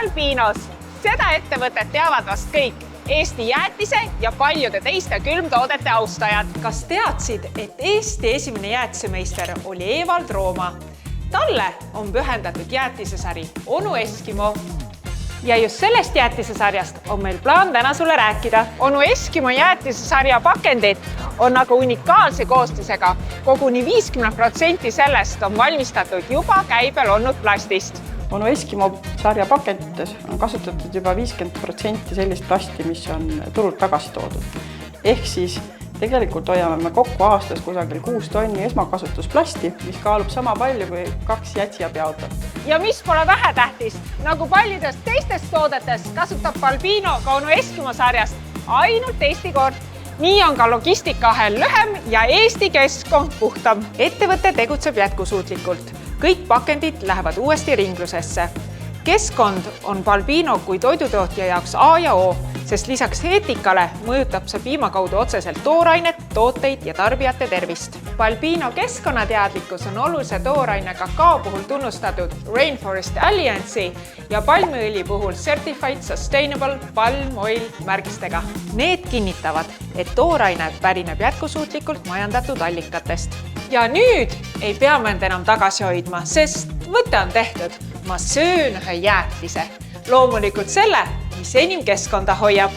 Balbinos. Seda ettevõtet teavad vast kõik Eesti jäätise ja paljude teiste külmtoodete austajad. Kas teadsid, et Eesti esimene jäätisemeister oli Evald Rooma? Talle on pühendatud jäätisesari Onu Eskimo. Ja just sellest jäätisesarjast on meil plaan täna sulle rääkida. Onu Eskimo jäätisesarja pakendid on aga unikaalse koostisega. Koguni 50% sellest on valmistatud juba käibel olnud plastist. Onu Eskimo sarja pakendites on kasutatud juba 50% sellist plasti, mis on turult tagasi toodud. Ehk siis tegelikult hoiame me kokku aastas kusagil 6 tonni esmakasutusplasti, mis kaalub sama palju kui 2 jätsiabiautot. Ja mis pole vähetähtis, nagu paljudest teistest toodetest kasutab Balbino ka Onu Eskimo sarjast ainult Eesti kord. Nii on ka logistikahel lühem ja Eesti keskkond puhtam. Ettevõte tegutseb jätkusuutlikult. Kõik pakendid lähevad uuesti ringlusesse. Keskkond on Balbino kui toidutootja jaoks A ja O, sest lisaks eetikale mõjutab see piima kaudu otseselt toorainet, tooteid ja tarbijate tervist. Balbino keskkonnateadlikkus on olulise tooraine kakao puhul tunnustatud Rainforest Alliance'i ja palmiõli puhul Certified Sustainable Palm Oil märgistega. Need kinnitavad, et tooraine pärineb jätkusuutlikult majandatud allikatest. Ja nüüd ei pea me end enam tagasi hoidma, sest võte on tehtud. Ma söön ühe jäätise. Loomulikult selle, mis enim keskkonda hoiab.